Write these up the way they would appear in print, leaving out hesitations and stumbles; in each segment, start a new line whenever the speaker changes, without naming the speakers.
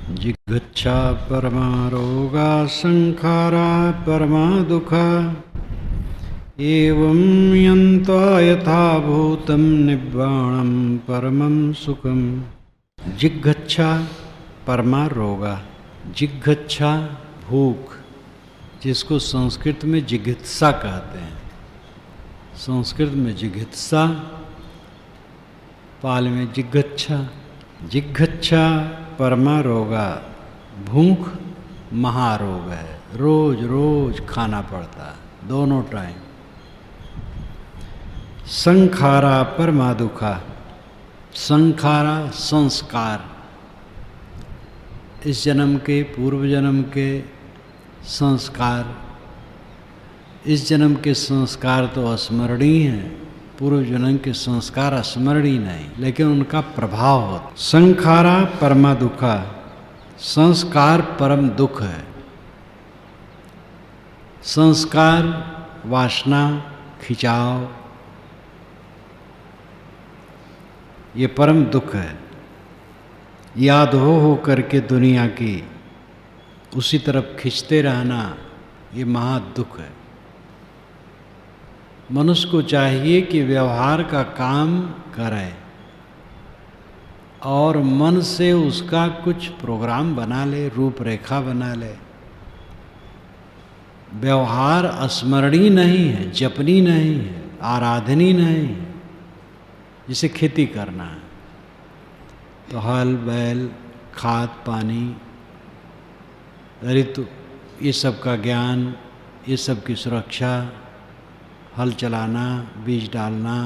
जिघच्छा परमा रोगा संखारा परमा दुखा एवं यन्त्वा यथा भूतं निब्बाणं परमं सुखम। जिघच्छा परमा रोगा, जिघच्छा भूख, जिसको संस्कृत में जिघित्सा कहते हैं। संस्कृत में जिघित्सा, पाल में जिघच्छा। जिघच्छा परमा रोगा, भूख महारोग है, रोज रोज खाना पड़ता है, दोनों टाइम। संखारा परमा दुखा, संखारा संस्कार, इस जन्म के पूर्व जन्म के संस्कार। इस जन्म के संस्कार तो स्मरणीय हैं, पूर्व जन्म के संस्कार स्मरणीय नहीं, लेकिन उनका प्रभाव होता। संखारा परमा दुखा, संस्कार परम दुख है। संस्कार वासना खिंचाव, ये परम दुख है। याद हो करके दुनिया की उसी तरफ खींचते रहना, ये महादुख है। मनुष्य को चाहिए कि व्यवहार का काम करे और मन से उसका कुछ प्रोग्राम बना ले, रूपरेखा बना ले। व्यवहार स्मरणीय नहीं है, जपनी नहीं है, आराधनी नहीं है। जिसे खेती करना है तो हल बैल, खाद पानी, ऋतु, ये सब का ज्ञान, ये सब की सुरक्षा, हल चलाना, बीज डालना,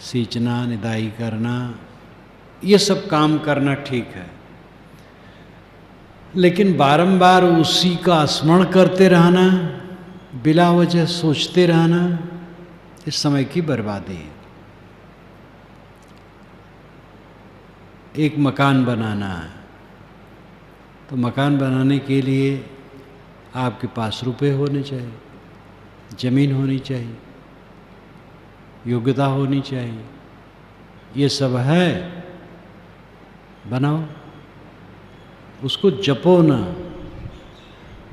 सींचना, निदाई करना, ये सब काम करना ठीक है। लेकिन बारंबार उसी का स्मरण करते रहना, बिला वजह सोचते रहना, इस समय की बर्बादी है। एक मकान बनाना है तो मकान बनाने के लिए आपके पास रुपए होने चाहिए, जमीन होनी चाहिए, योग्यता होनी चाहिए। ये सब है, बनाओ, उसको जपो ना।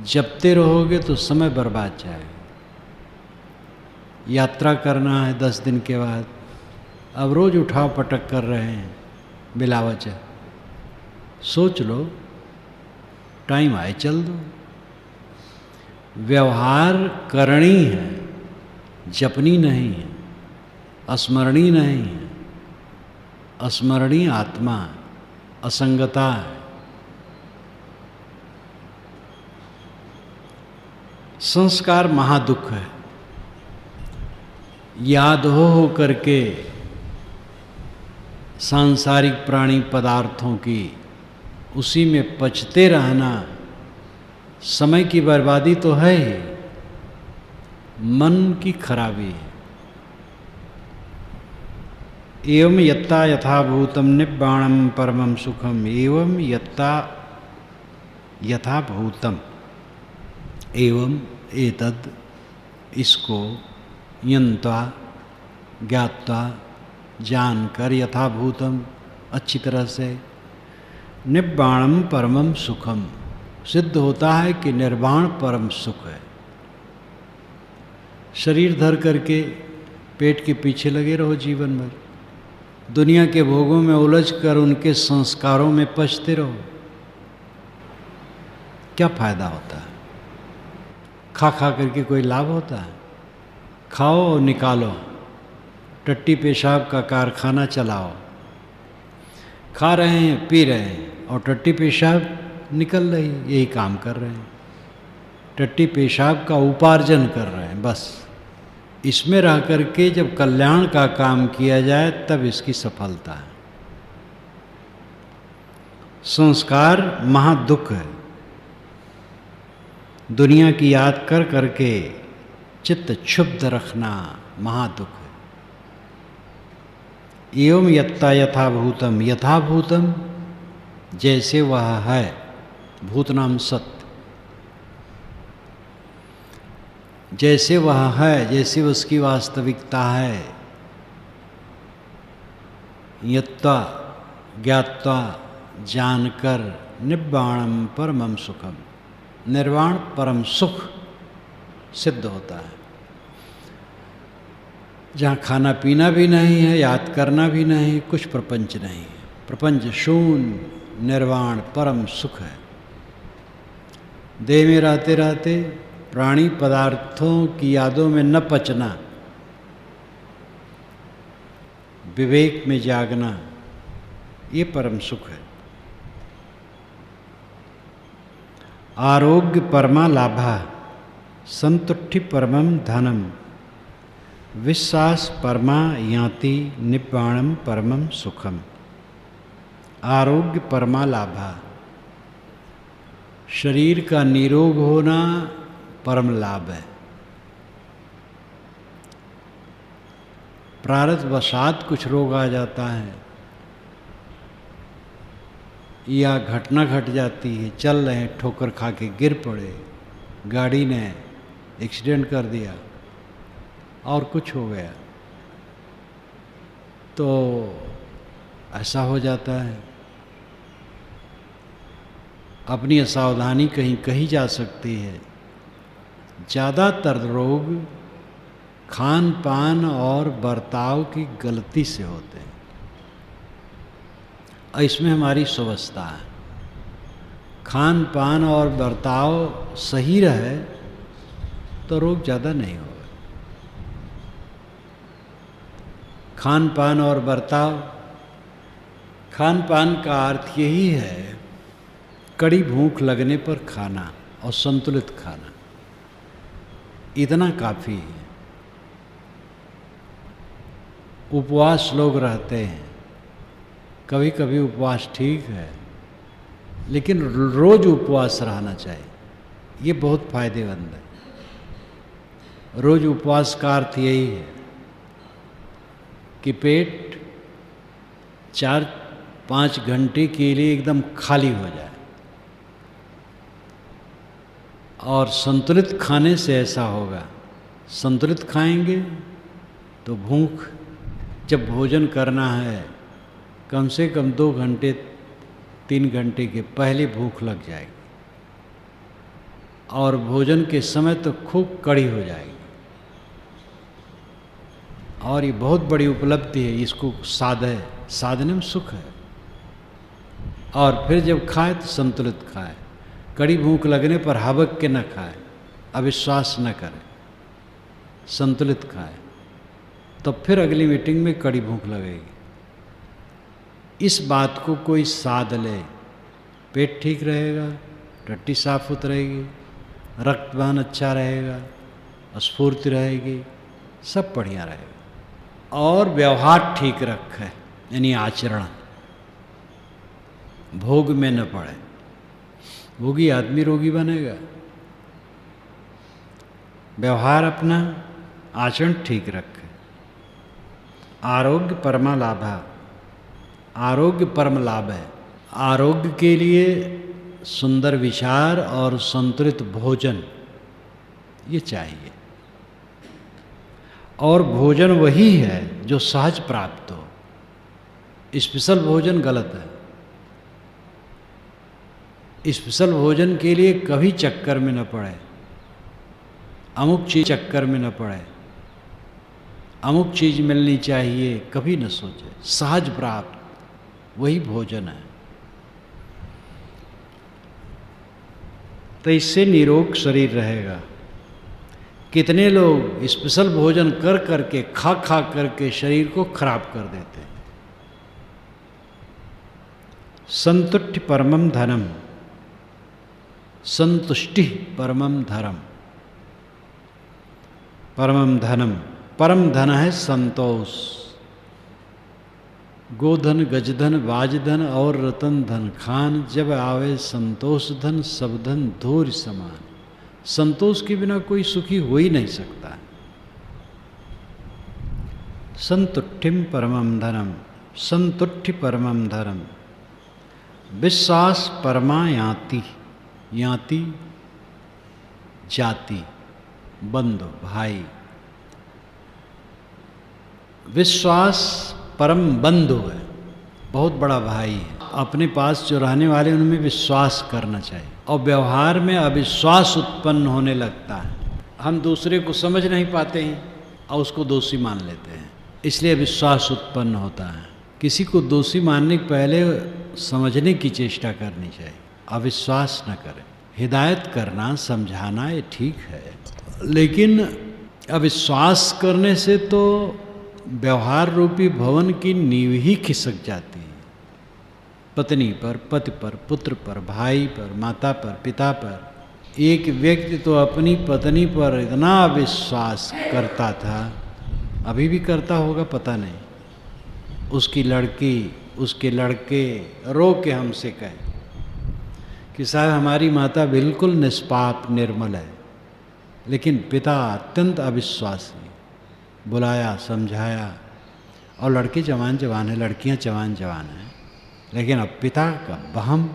जपते रहोगे तो समय बर्बाद जाएगा। यात्रा करना है 10 दिन के बाद, अब रोज उठाव पटक कर रहे हैं बिला वजह। सोच लो, टाइम आए चल दो। व्यवहार करणी है, जपनी नहीं है, स्मरणी नहीं है। स्मरणीय आत्मा असंगता है। संस्कार महादुख है। याद हो करके सांसारिक प्राणी पदार्थों की उसी में पचते रहना समय की बर्बादी तो है ही, मन की खराबी है। एवं यत्ता यथाभूतम निब्बाणम परमं सुखम। एवं यत्ता यथाभूतम, एवं एतद, इसको, यन्त्वा ज्ञात्वा, जानकर, यथाभूतम अच्छी तरह से, निब्बाणम परमं सुखम, सिद्ध होता है कि निर्वाण परम सुख है। शरीर धर करके पेट के पीछे लगे रहो जीवन भर, दुनिया के भोगों में उलझ कर उनके संस्कारों में पचते रहो, क्या फायदा होता है? खा खा करके कोई लाभ होता है? खाओ और निकालो, टट्टी पेशाब का कारखाना चलाओ। खा रहे हैं, पी रहे हैं और टट्टी पेशाब निकल रही, यही काम कर रहे हैं। टट्टी पेशाब का उपार्जन कर रहे हैं बस। इसमें रह करके जब कल्याण का काम किया जाए तब इसकी सफलता है। संस्कार महादुख है। दुनिया की याद कर करके चित्त क्षुब्ध रखना महादुख है। एवं यत्ता यथाभूतम, यथाभूतम जैसे वह है, भूत नाम सत्य, जैसे वह है, जैसे उसकी वास्तविकता है, यत्ता ज्ञात्वा जानकर निब्बाणम परमम सुखम। निर्वाण परम सुख सिद्ध होता है, जहाँ खाना पीना भी नहीं है, याद करना भी नहीं, कुछ प्रपंच नहीं है, प्रपंच शून्य, निर्वाण परम सुख है। देह में रहते रहते प्राणी पदार्थों की यादों में न पचना, विवेक में जागना, ये परम सुख है। आरोग्य परमा लाभा, संतुष्टि परमम धनम, विश्वास परमा याति निब्बाणम परमम सुखम। आरोग्य परमा लाभा, शरीर का निरोग होना परम लाभ है। प्रारब्धवशात कुछ रोग आ जाता है या घटना घट जाती है, चल रहे हैं ठोकर खा के गिर पड़े, गाड़ी ने एक्सीडेंट कर दिया और कुछ हो गया, तो ऐसा हो जाता है। अपनी असावधानी कहीं कही जा सकती है। ज़्यादातर रोग खान पान और बर्ताव की गलती से होते हैं, और इसमें हमारी सुवस्था है। खान पान और बर्ताव सही रहे तो रोग ज़्यादा नहीं होगा। खान पान और बर्ताव, खान पान का अर्थ यही है कड़ी भूख लगने पर खाना और संतुलित खाना, इतना काफ़ी है। उपवास लोग रहते हैं, कभी कभी उपवास ठीक है, लेकिन रोज उपवास रहना चाहिए, ये बहुत फायदेमंद है। रोज उपवास का अर्थ यही है कि पेट 4-5 घंटे के लिए एकदम खाली हो जाए। और संतुलित खाने से ऐसा होगा, संतुलित खाएंगे तो भूख, जब भोजन करना है कम से कम 2 घंटे 3 घंटे के पहले भूख लग जाएगी, और भोजन के समय तो खूब कड़ी हो जाएगी। और ये बहुत बड़ी उपलब्धि है, इसको साधने में सुख है। और फिर जब खाए तो संतुलित खाए, कड़ी भूख लगने पर हबक के न खाए, अविश्वास न करे, संतुलित खाए, तो फिर अगली मीटिंग में कड़ी भूख लगेगी। इस बात को कोई साध ले, पेट ठीक रहेगा, टट्टी साफ उतरेगी, रक्त वहन अच्छा रहेगा, स्फूर्ति रहेगी, सब बढ़िया रहेगा। और व्यवहार ठीक रखे, यानी आचरण, भोग में न पड़े। भोगी आदमी रोगी बनेगा। व्यवहार अपना, आचरण ठीक रखे। आरोग्य परमा लाभा, आरोग्य परम लाभ है। आरोग्य के लिए सुंदर विचार और संतुलित भोजन ये चाहिए। और भोजन वही है जो सहज प्राप्त हो। स्पेशल भोजन गलत है। स्पेशल भोजन के लिए कभी चक्कर में न पड़े, अमुक चीज चक्कर में न पड़े, अमुक चीज मिलनी चाहिए, कभी न सोचे। सहज प्राप्त वही भोजन है। तो इससे निरोग शरीर रहेगा। कितने लोग स्पेशल भोजन कर करके, खा खा करके शरीर को खराब कर देते हैं। संतुष्टि परमम धनम, संतुष्टि परमम धर्म, परमम धनम, परम धन है संतोष। गोधन, गजधन, वाजधन और रतन धन खान, जब आवे संतोष धन, सब धन धूर समान। संतोष के बिना कोई सुखी हो ही नहीं सकता। संतुष्टिम परमम धनम, संतुष्टि परमम धर्म, विश्वास परमा याति, याति जाति, बंधु भाई। विश्वास परम बंधु है, बहुत बड़ा भाई है। अपने पास जो रहने वाले उनमें विश्वास करना चाहिए। और व्यवहार में अविश्वास उत्पन्न होने लगता है। हम दूसरे को समझ नहीं पाते हैं और उसको दोषी मान लेते हैं, इसलिए विश्वास उत्पन्न होता है। किसी को दोषी मानने के पहले समझने की चेष्टा करनी चाहिए, अविश्वास न करें। हिदायत करना, समझाना ये ठीक है, लेकिन अविश्वास करने से तो व्यवहार रूपी भवन की नींव ही खिसक जाती है। पत्नी पर, पति पर, पुत्र पर, भाई पर, माता पर, पिता पर। एक व्यक्ति तो अपनी पत्नी पर इतना विश्वास करता था, अभी भी करता होगा पता नहीं। उसकी लड़की, उसके लड़के रो के हमसे कहे कि साहब हमारी माता बिल्कुल निष्पाप निर्मल है, लेकिन पिता अत्यंत अविश्वासी। बुलाया, समझाया, और लड़के जवान जवान है, लड़कियां जवान जवान हैं, लेकिन अब पिता का वहम।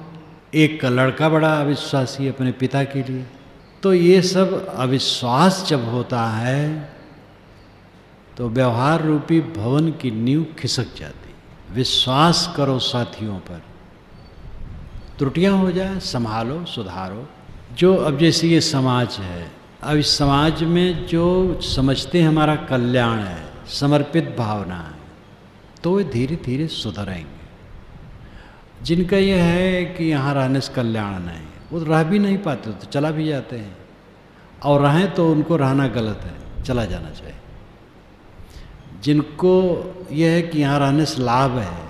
एक का लड़का बड़ा अविश्वासी अपने पिता के लिए। तो ये सब अविश्वास जब होता है तो व्यवहार रूपी भवन की नींव खिसक जाती। विश्वास करो साथियों पर, त्रुटियां हो जाए संभालो, सुधारो। जो अब जैसे ये समाज है, अब इस समाज में जो समझते हैं हमारा कल्याण है, समर्पित भावना है, तो वे धीरे धीरे सुधरेंगे। जिनका यह है कि यहाँ रहने से कल्याण नहीं, वो रह भी नहीं पाते, तो चला भी जाते हैं, और रहें तो उनको रहना गलत है, चला जाना चाहिए। जिनको यह है कि यहाँ रहने से लाभ है,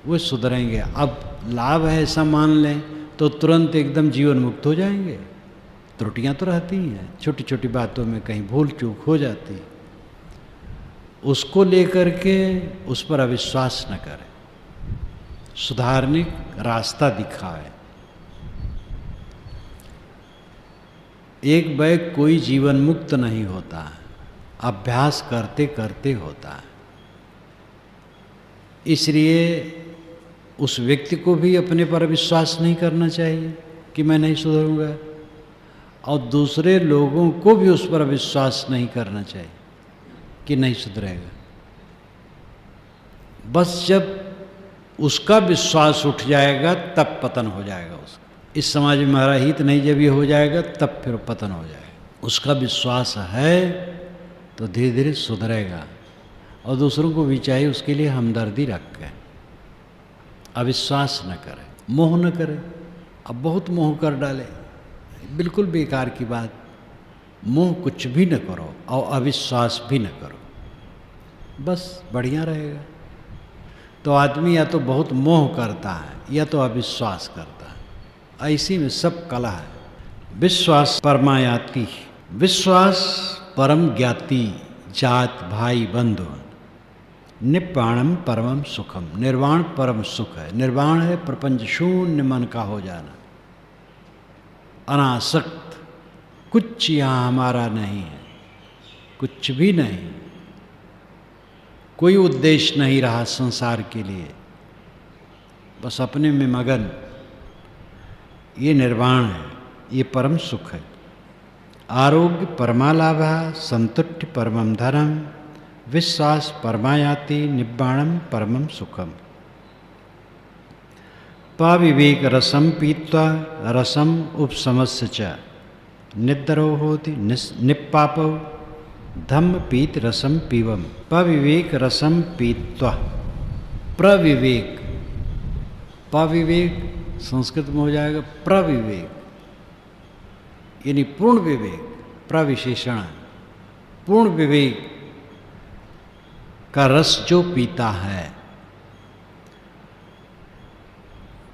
वो सुधरेंगे। अब लाभ है ऐसा मान लें तो तुरंत एकदम जीवन मुक्त हो जाएंगे। त्रुटियां तो रहती हैं, छोटी छोटी बातों में कहीं भूल चूक हो जाती, उसको लेकर के उस पर अविश्वास न करें, सुधारने का रास्ता दिखाए। एक बैग कोई जीवन मुक्त नहीं होता है, अभ्यास करते करते होता है। इसलिए उस व्यक्ति को भी अपने पर विश्वास नहीं करना चाहिए कि मैं नहीं सुधरूंगा, और दूसरे लोगों को भी उस पर विश्वास नहीं करना चाहिए कि नहीं सुधरेगा। बस जब उसका विश्वास उठ जाएगा तब पतन हो जाएगा उसका। इस समाज में हमारा हित नहीं जब ये हो जाएगा तब फिर पतन हो जाएगा। उसका विश्वास है तो धीरे धीरे सुधरेगा, और दूसरों को भी चाहिए उसके लिए हमदर्दी रख के अविश्वास न करे, मोह न करे। अब बहुत मोह कर डाले, बिल्कुल बेकार की बात। मोह कुछ भी न करो और अविश्वास भी न करो, बस बढ़िया रहेगा। तो आदमी या तो बहुत मोह करता है या तो अविश्वास करता है, ऐसी में सब कला है। विश्वास परमायाति, विश्वास परम ज्ञाति, जात भाई बंधु। निप्पाणम परमम सुखम, निर्वाण परम सुख है। निर्वाण है प्रपंच शून्य मन का हो जाना, अनासक्त। कुछ यहाँ हमारा नहीं है, कुछ भी नहीं, कोई उद्देश्य नहीं रहा संसार के लिए, बस अपने में मगन। ये निर्वाण है, ये परम सुख है। आरोग्य परमालाभ, संतुष्टि परमम धर्म, विश्वास परमायाति, निब्बाणम परमम सुखम। पविवेक रसम पीत्वा रसम उपसमस्य च, निद्रो होति निप्पापो धम्म पीत रसम पीवम। पविवेक रसम पीत्वा, प्रविवेक, पविवेक संस्कृत में हो जाएगा प्रविवेक, यानी पूर्ण विवेक। प्रविशेषण, पूर्ण विवेक का रस जो पीता है।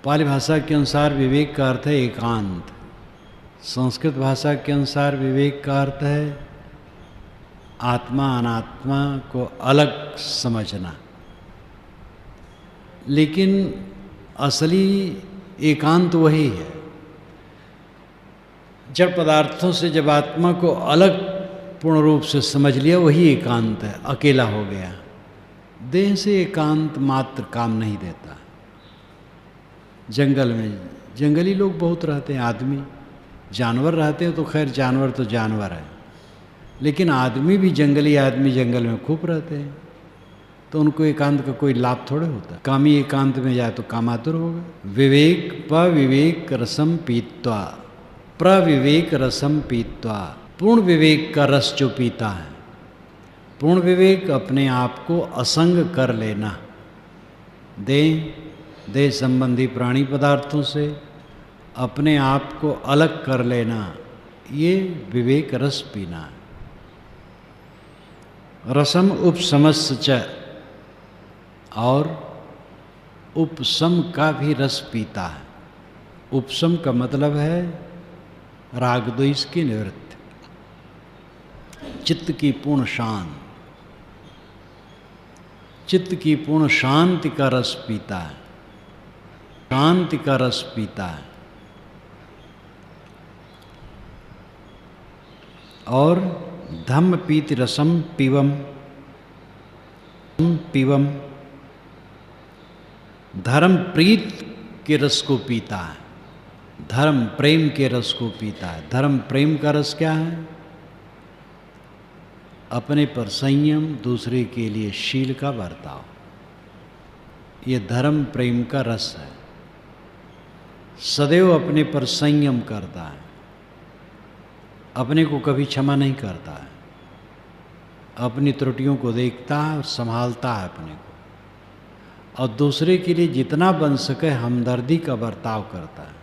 पाली भाषा के अनुसार विवेक का अर्थ है एकांत, संस्कृत भाषा के अनुसार विवेक का अर्थ है आत्मा अनात्मा को अलग समझना। लेकिन असली एकांत वही है, जड़ पदार्थों से जब आत्मा को अलग पूर्ण रूप से समझ लिया, वही एकांत है, अकेला हो गया। देह से एकांत मात्र काम नहीं देता। जंगल में जंगली लोग बहुत रहते हैं, आदमी, जानवर रहते हैं तो खैर जानवर तो जानवर है, लेकिन आदमी भी, जंगली आदमी जंगल में खूब रहते हैं। तो उनको एकांत का कोई लाभ थोड़े होता। कामी एकांत में जाए तो कामातुर होगा। विवेक पविवेक रसम पीत्वा, प्रविवेक रसम पीत्वा, पूर्ण विवेक का रस जो पीता है, पूर्ण विवेक अपने आप को असंग कर लेना, देह संबंधी प्राणी पदार्थों से अपने आप को अलग कर लेना, ये विवेक रस पीना है। रसम उपशमस्य च, और उपशम का भी रस पीता है। उपशम का मतलब है राग द्वेष की निवृत्ति, चित्त की पूर्ण शांति, चित्त की पूर्ण शांति का रस पीता है, शांति का रस पीता है। और धम्म पीति रसम पीवम, पीवम धर्म प्रीत के रस को पीता है, धर्म प्रेम के रस को पीता है। धर्म प्रेम का रस क्या है? अपने पर संयम, दूसरे के लिए शील का बर्ताव, ये धर्म प्रेम का रस है। सदैव अपने पर संयम करता है, अपने को कभी क्षमा नहीं करता है, अपनी त्रुटियों को देखता है और संभालता है अपने को, और दूसरे के लिए जितना बन सके हमदर्दी का बर्ताव करता है।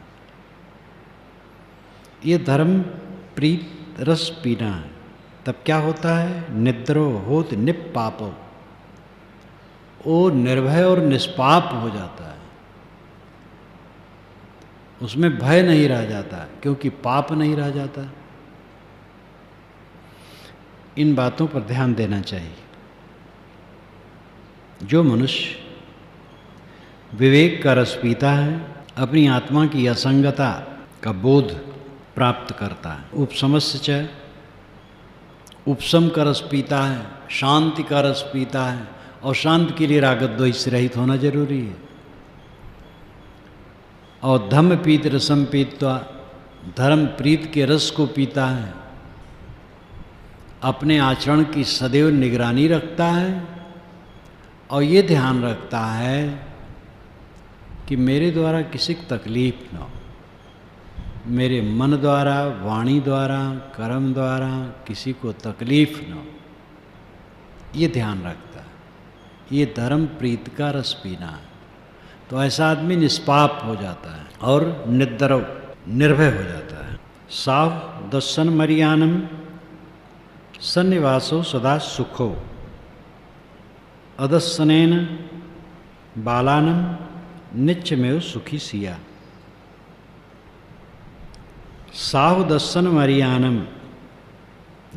ये धर्म प्रीत रस पीना है। तब क्या होता है? निद्रो होत निपापो, वो निर्भय और निष्पाप हो जाता है, उसमें भय नहीं रह जाता क्योंकि पाप नहीं रह जाता। इन बातों पर ध्यान देना चाहिए। जो मनुष्य विवेक का रस पीता है, अपनी आत्मा की असंगता का बोध प्राप्त करता है। उपशमस्य च, उपशम का रस पीता है, शांति का रस पीता है, और शांति के लिए राग द्वेष से रहित होना जरूरी है। और धम्म पीत रसम पीत्वा, धर्म प्रीत के रस को पीता है, अपने आचरण की सदैव निगरानी रखता है और ये ध्यान रखता है कि मेरे द्वारा किसी को तकलीफ न हो, मेरे मन द्वारा, वाणी द्वारा, कर्म द्वारा किसी को तकलीफ न हो, ये ध्यान रखता है। ये धर्म प्रीत का रस पीना है। तो ऐसा आदमी निष्पाप हो जाता है और निद्रव, निर्भय हो जाता है। साव दस्सन मरियानम सन्निवासो सदा सुखो, अदस्सनेन बालानम नित्यमेव सुखी सिया। साहु दस्सन मरियानम,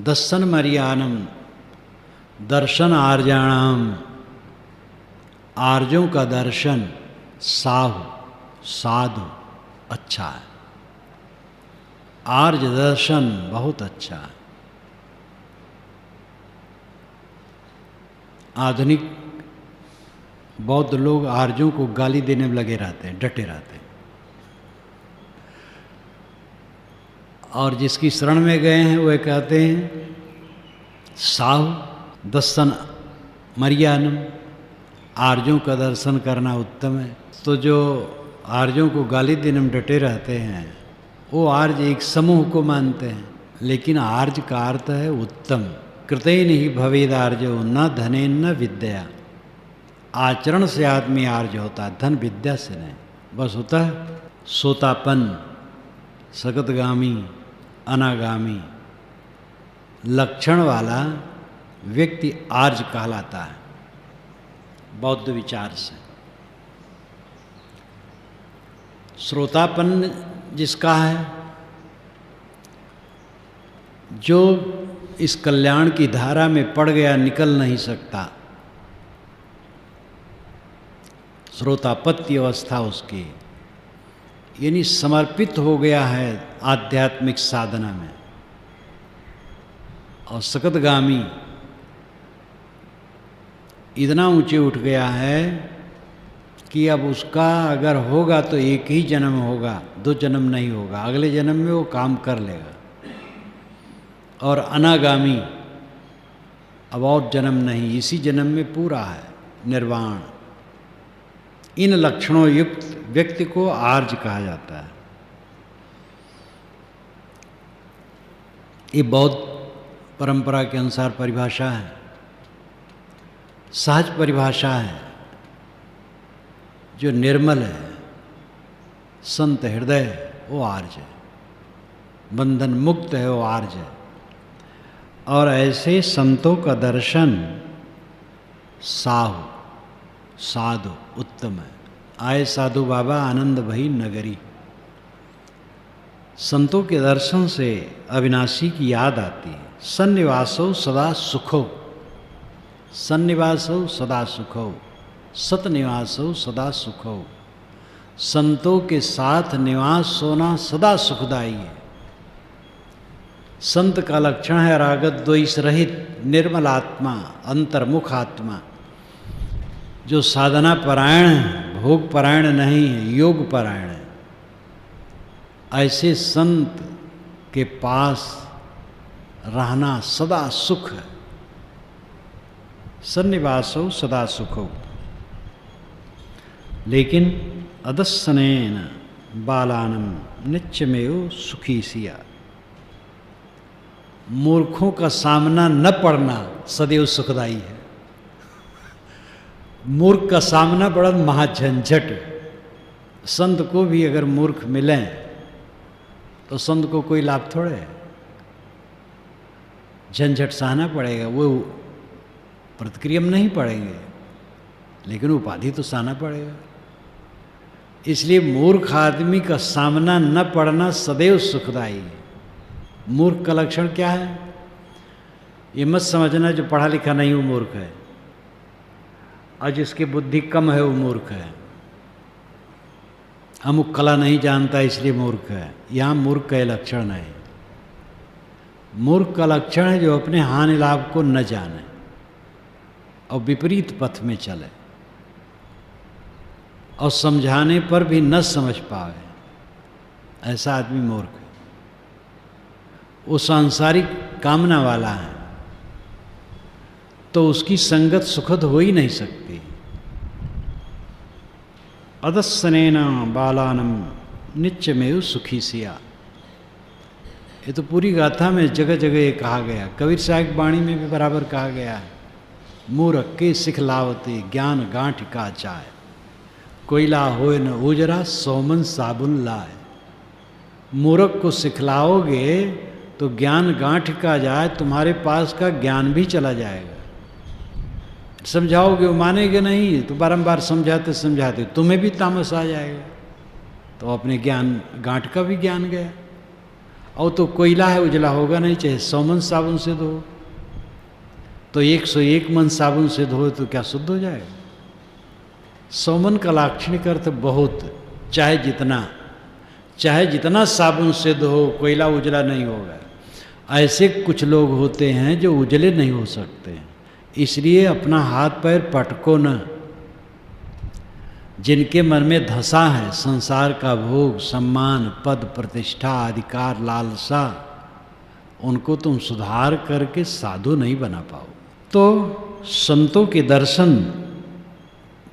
दस्सन मरियानम दर्शन आर्याणाम, आर्यों का दर्शन साहु साधु अच्छा है, आर्य दर्शन बहुत अच्छा है। आधुनिक बौद्ध लोग आर्यों को गाली देने में लगे रहते हैं, डटे रहते हैं, और जिसकी शरण में गए हैं वह कहते हैं साहु दर्शन मरियानम, आर्यों का दर्शन करना उत्तम है। तो जो आर्यों को गाली देने में डटे रहते हैं वो आर्य एक समूह को मानते हैं, लेकिन आर्य का अर्थ है उत्तम। कृतेन ही भवेद आर्यो न धनेन न विद्या, आचरण से आदमी आर्य होता है, धन विद्या से नहीं। बस होता है सोतापन, सकतगामी, अनागामी लक्षण वाला व्यक्ति आर्य कहलाता है बौद्ध विचार से। श्रोतापन जिसका है, जो इस कल्याण की धारा में पड़ गया, निकल नहीं सकता, श्रोतापत्ति अवस्था उसकी, यानी समर्पित हो गया है आध्यात्मिक साधना में। और सकतगामी इतना ऊंचे उठ गया है कि अब उसका अगर होगा तो एक ही जन्म होगा, दो जन्म नहीं होगा, अगले जन्म में वो काम कर लेगा। और अनागामी अब और जन्म नहीं, इसी जन्म में पूरा है, निर्वाण, इन लक्षणों युक्त व्यक्ति को आर्ज कहा जाता है। ये बौद्ध परंपरा के अनुसार परिभाषा है, सहज परिभाषा है। जो निर्मल है, संत हृदय, वो आर्ज है। बंधन मुक्त है, वो आर्ज है। और ऐसे संतों का दर्शन साहु, साधु, उत्तम है। आए साधु बाबा आनंद भई नगरी। संतों के दर्शन से अविनाशी की याद आती है। सन्निवासो सदा सुखो, सन्निवासो सदा सुखो, सतनिवासो सदा सुखो। संतों के साथ निवास होना सदा सुखदायी है। संत का लक्षण है रागत द्वेष रहित निर्मल आत्मा, अंतर्मुख आत्मा, जो साधना परायण है, भोग परायण नहीं है, योग परायण है। ऐसे संत के पास रहना सदा सुख है। सन्निवासो सदा सुखो। लेकिन अदस्सनेन बालानम नित्यमेव सुखी सिया। मूर्खों का सामना न पड़ना सदैव सुखदायी है। मूर्ख का सामना बड़ा महाझंझट। संत को भी अगर मूर्ख मिलें तो संत को कोई लाभ थोड़े है। झंझट सहना पड़ेगा, वो प्रतिक्रिया में नहीं पड़ेंगे, लेकिन उपाधि तो सहना पड़ेगा। इसलिए मूर्ख आदमी का सामना न पड़ना सदैव सुखदायी है। मूर्ख का लक्षण क्या है? ये मत समझना जो पढ़ा लिखा नहीं वो मूर्ख है, और जिसकी बुद्धि कम है वो मूर्ख है। अमुक कला नहीं जानता इसलिए मूर्ख है। यहाँ मूर्ख का लक्षण नहीं। मूर्ख का लक्षण है जो अपने हानि लाभ को न जाने और विपरीत पथ में चले और समझाने पर भी न समझ पावे, ऐसा आदमी मूर्ख है। वो सांसारिक कामना वाला है तो उसकी संगत सुखद हो ही नहीं सकती। अदस्सनेन बालानम नित्यमेव सुखी सिया। ये तो पूरी गाथा में जगह जगह ये कहा गया। कबीर साहिब वाणी में भी बराबर कहा गया है। मूर्ख के सिखलावते ज्ञान गांठ का चाय, कोयला होए न उजरा सोमन साबुन लाए। मूर्ख को सिखलाओगे तो ज्ञान गांठ का जाए, तुम्हारे पास का ज्ञान भी चला जाएगा। समझाओगे वो मानेगे नहीं, तो बारंबार समझाते समझाते तुम्हें भी तामस आ जाएगा, तो अपने ज्ञान गांठ का भी ज्ञान गया। और तो कोयला है, उजला होगा नहीं, चाहे 100 मन साबुन से धो, तो 101 मन साबुन से धो तो क्या शुद्ध हो जाएगा? 100 मन का लाक्षणिक अर्थ बहुत, चाहे जितना साबुन से धो कोयला उजला नहीं होगा। ऐसे कुछ लोग होते हैं जो उजले नहीं हो सकते हैं, इसलिए अपना हाथ पैर पटको न। जिनके मन में धसा है संसार का भोग, सम्मान, पद, प्रतिष्ठा, अधिकार, लालसा, उनको तुम सुधार करके साधु नहीं बना पाओ। तो संतों के दर्शन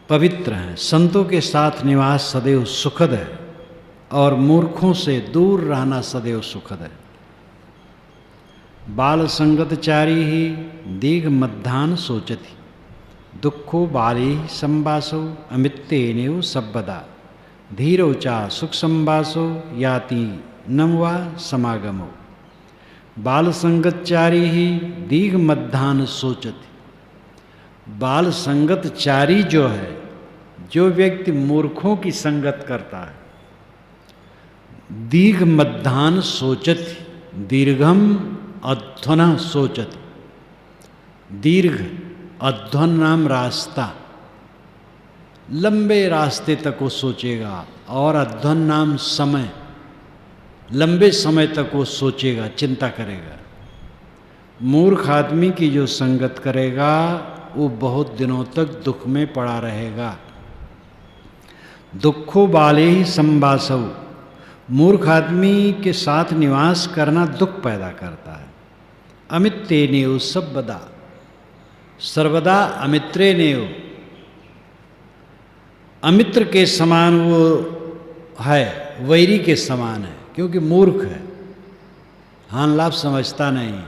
पवित्र हैं, संतों के साथ निवास सदैव सुखद है, और मूर्खों से दूर रहना सदैव सुखद है। बाल संगतचारी ही दीघ मध्यान सोचती, दुखो बाली संवासो अमित्तेनेव सब्बदा, धीरोचा सुख संवासो याति नमवा समागमो। बाल संगतचारी ही दीघ मध्यान सोचती। बाल संगतचारी जो है, जो व्यक्ति मूर्खों की संगत करता है, दीघ मध्यान सोचती, दीर्घम अध्वना सोचती। दीर्घ अध्वन नाम रास्ता, लंबे रास्ते तक वो सोचेगा, और अध्वन नाम समय, लंबे समय तक वो सोचेगा, चिंता करेगा। मूर्ख आदमी की जो संगत करेगा वो बहुत दिनों तक दुख में पड़ा रहेगा। दुखो बाले ही संवासव, मूर्ख आदमी के साथ निवास करना दुख पैदा करता है। अमित्रेनेव सर्वदा, सर्वदा अमित्रेनेव, अमित्र के समान वो है, वैरी के समान है, क्योंकि मूर्ख है, हान लाभ समझता नहीं।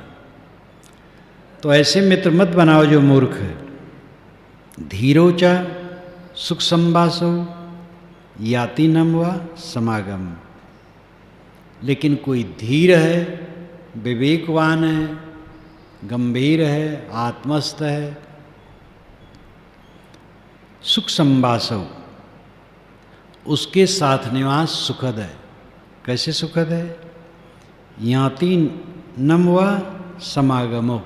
तो ऐसे मित्र मत बनाओ जो मूर्ख है। धीरोचा सुख संवासो याति नम व समागम। लेकिन कोई धीर है, विवेकवान है, गंभीर है, आत्मस्थ है, सुख संवासो, उसके साथ निवास सुखद है। कैसे सुखद है? याति नम व समागमो,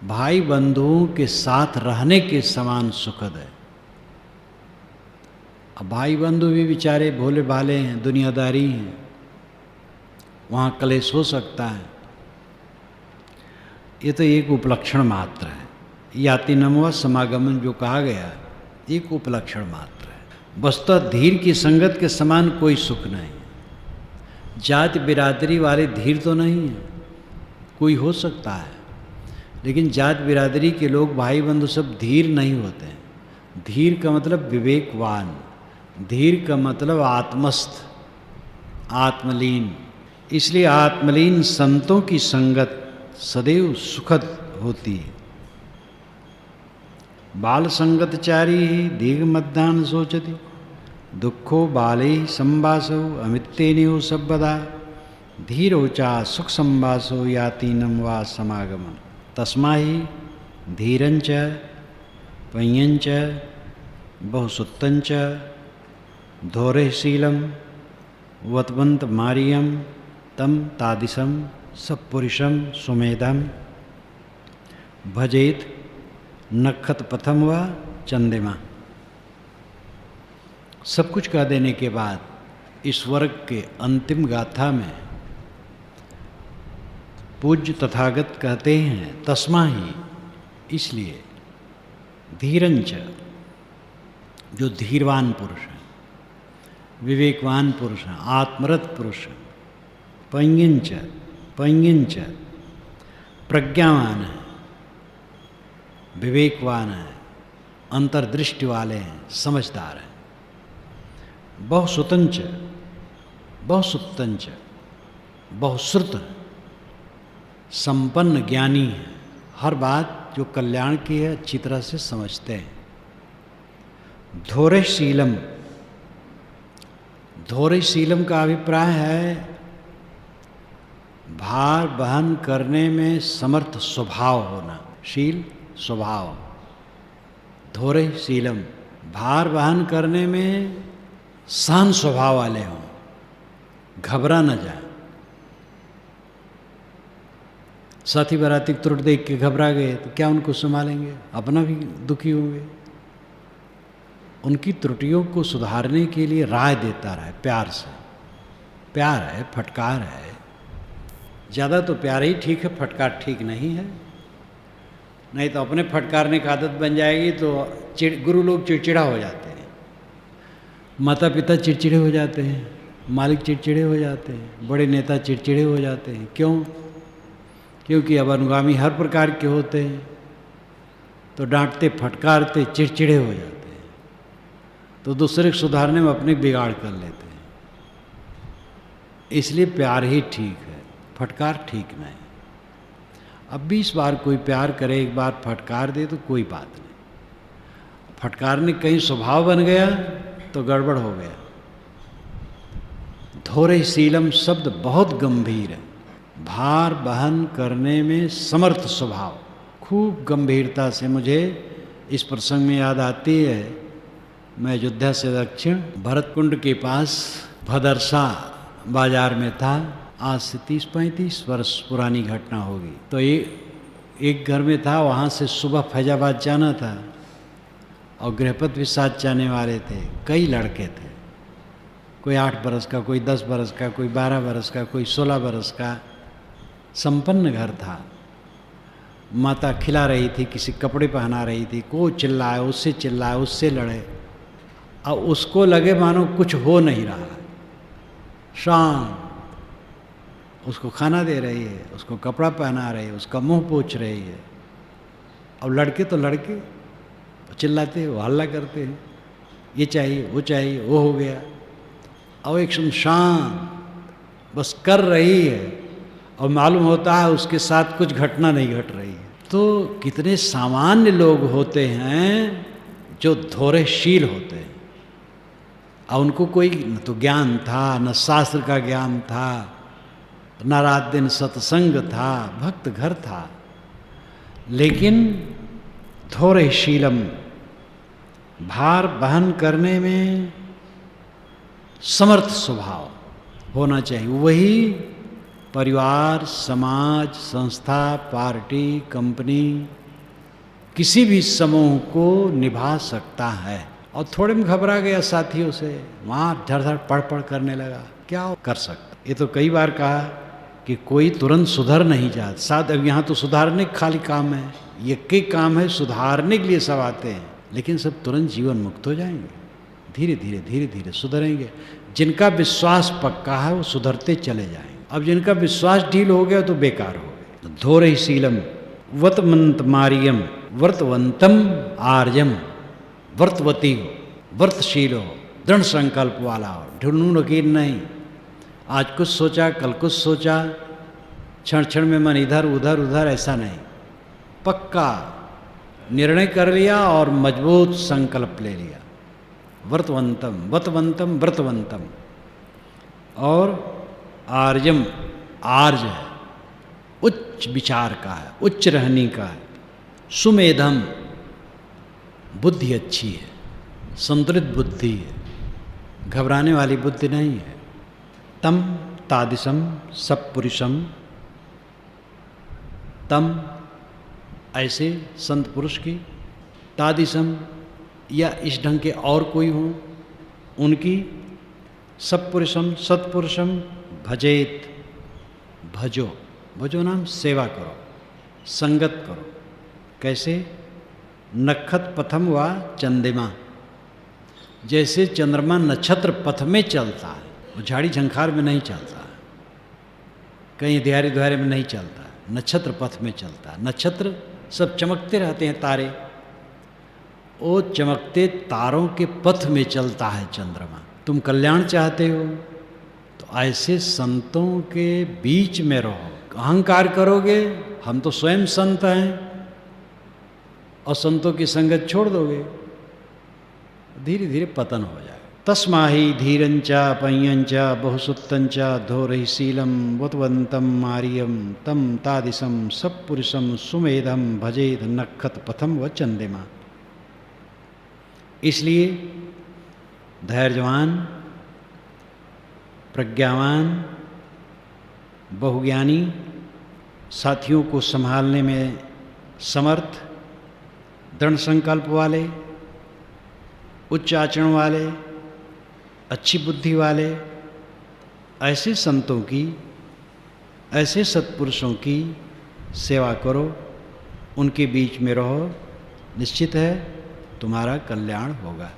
भाई बंधुओं के साथ रहने के समान सुखद है। अब भाई बंधु भी बेचारे भोले भाले हैं, दुनियादारी हैं, वहाँ कलेश हो सकता है। ये तो एक उपलक्षण मात्र है। याति नम व समागमन जो कहा गया, एक उपलक्षण मात्र है। वस्तुतः धीर की संगत के समान कोई सुख नहीं है। जाति बिरादरी वाले धीर तो नहीं है, कोई हो सकता है, लेकिन जात बिरादरी के लोग भाई बंधु सब धीर नहीं होते हैं। धीर का मतलब विवेकवान, धीर का मतलब आत्मस्थ, आत्मलीन। इसलिए आत्मलीन संतों की संगत सदैव सुखद होती है। बाल संगतचारी ही दीर्घ मध्यान सोचती, दुखो बाले संवासो अमित्तेनेव सबदा, धीरोचा सुख संवासो याति नम वा समागमन। तस्मा ही धीरंच पय्यंच बहुसुत्तंच धोरेशीलम वतवंत मारियम तम तादिशम सपुरुषम सुमेधम भजेत नखत पथम व चंदिमा। सब कुछ कह देने के बाद इस वर्ग के अंतिम गाथा में पूज्य तथागत कहते हैं, तस्मा ही, इसलिए, धीरंच, जो धीरवान पुरुष है, विवेकवान पुरुष है, आत्मरत पुरुष है, पय्यंच, पय्यंच, प्रज्ञावान है, विवेकवान है, अंतर्दृष्टि वाले हैं, समझदार हैं, बहुसुतंच, बहुसुत्तंच, बहुश्रुत, संपन्न ज्ञानी है, हर बात जो कल्याण की है अच्छी तरह से समझते हैं। धोरेशीलम, धोरेशीलम का अभिप्राय है भार वहन करने में समर्थ स्वभाव होना। शील स्वभाव, धोरेशीलम, भार वहन करने में सहन स्वभाव वाले हों, घबरा न जाए। साथी बाराती त्रुटि देख के घबरा गए तो क्या उनको संभालेंगे? अपना भी दुखी होंगे। उनकी त्रुटियों को सुधारने के लिए राय देता रहे प्यार से। प्यार है, फटकार है, ज़्यादा तो प्यार ही ठीक है, फटकार ठीक नहीं है। नहीं तो अपने फटकारने की आदत बन जाएगी तो गुरु लोग चिड़चिड़ा हो जाते हैं, माता पिता चिड़चिड़े हो जाते हैं, मालिक चिड़चिड़े हो जाते हैं, बड़े नेता चिड़चिड़े हो जाते हैं। क्यों? क्योंकि अब अनुगामी हर प्रकार के होते हैं, तो डांटते फटकारते चिड़चिड़े हो जाते हैं, तो दूसरे को सुधारने में अपने बिगाड़ कर लेते हैं। इसलिए प्यार ही ठीक है, फटकार ठीक नहीं। अब 20 बार कोई प्यार करे, एक बार फटकार दे तो कोई बात नहीं। फटकारने कहीं स्वभाव बन गया तो गड़बड़ हो गया। धोरेशीलम शब्द बहुत गंभीर है। भार वहन करने में समर्थ स्वभाव, खूब गंभीरता से मुझे इस प्रसंग में याद आती है। मैं अयोध्या से दक्षिण भरतकुंड के पास भदरसा बाजार में था। आज से 30-35 वर्ष पुरानी घटना होगी। तो एक घर में था, वहाँ से सुबह फैजाबाद जाना था और गृहपति भी साथ जाने वाले थे। कई लड़के थे, कोई 8 बरस का, कोई 10 बरस का, कोई 12 बरस का, कोई 16 बरस का। संपन्न घर था। माता खिला रही थी, किसी कपड़े पहना रही थी, को चिल्लाए, उससे लड़े। अब उसको लगे मानो कुछ हो नहीं रहा। शांत, उसको खाना दे रही है, उसको कपड़ा पहना रही है, उसका मुंह पोंछ रही है। अब लड़के तो लड़के चिल्लाते हैं, हल्ला करते हैं। ये चाहिए, वो हो गया, और एक शांत बस कर रही है, और मालूम होता है उसके साथ कुछ घटना नहीं घट रही है। तो कितने सामान्य लोग होते हैं जो धैर्यशील होते हैं, और उनको कोई न तो ज्ञान था, न शास्त्र का ज्ञान था, न रात दिन सत्संग था, भक्त घर था, लेकिन धैर्यशीलम, भार वहन करने में समर्थ स्वभाव होना चाहिए। वही परिवार, समाज, संस्था, पार्टी, कंपनी, किसी भी समूह को निभा सकता है। और थोड़े में घबरा गया साथियों से, वहाँ धड़ धड़ पढ़ करने लगा, क्या कर सकता। ये तो कई बार कहा कि कोई तुरंत सुधर नहीं जाता। साथ अब यहाँ तो सुधारने का खाली काम है, ये के काम है, सुधारने के लिए सब आते हैं, लेकिन सब तुरंत जीवन मुक्त हो जाएंगे। धीरे धीरे धीरे धीरे सुधरेंगे। जिनका विश्वास पक्का है वो सुधरते चले जाएंगे। अब जिनका विश्वास ढील हो गया तो बेकार हो गया। धैर्यशीलम वतमंत मारियम व्रतवंतम आर्यम, व्रतवती हो, व्रतशील हो, दृढ़ संकल्प वाला हो, ढूंढू नकीर नहीं। आज कुछ सोचा, कल कुछ सोचा, क्षण क्षण में मन इधर उधर उधर, ऐसा नहीं। पक्का निर्णय कर लिया और मजबूत संकल्प ले लिया। व्रतवंतम, व्रतवंतम, व्रतवंतम। और आर्यम, आर्य है, उच्च विचार का है, उच्च रहनी का है। सुमेधम, बुद्धि अच्छी है, संतुलित बुद्धि है, घबराने वाली बुद्धि नहीं है। तम तादिशम सत्पुरुषम, तम ऐसे संत पुरुष की, तादिशम या इस ढंग के और कोई हो उनकी, सत्पुरुषम सत्पुरुषम भजेत, भजो, भजो नाम सेवा करो, संगत करो। कैसे? नक्षत्र पथम व चंद्रमा, जैसे चंद्रमा नक्षत्र पथ में चलता है, वो झाड़ी झंखार में नहीं चलता, कहीं ध्यारे ध्यारे में नहीं चलता, नक्षत्र पथ में चलता है। नक्षत्र सब चमकते रहते हैं, तारे, वो चमकते तारों के पथ में चलता है चंद्रमा। तुम कल्याण चाहते हो तो ऐसे संतों के बीच में रहो। अहंकार करोगे हम तो स्वयं संत हैं, और संतों की संगत छोड़ दोगे, धीरे धीरे पतन हो जाए। तस्माहि धीरंचा पय्यंचा बहुसुत्तंचा धैर्यशीलम वतवंतम मारियम तम तादिशम सत्पुरुषम सुमेधम भजेद नक्षत्र पथम व चंद्रमा। इसलिए धैर्यवान, प्रज्ञावान, बहुज्ञानी, साथियों को संभालने में समर्थ, दृढ़ संकल्प वाले, उच्च आचरण वाले, अच्छी बुद्धि वाले, ऐसे संतों की, ऐसे सत्पुरुषों की सेवा करो, उनके बीच में रहो, निश्चित है तुम्हारा कल्याण होगा।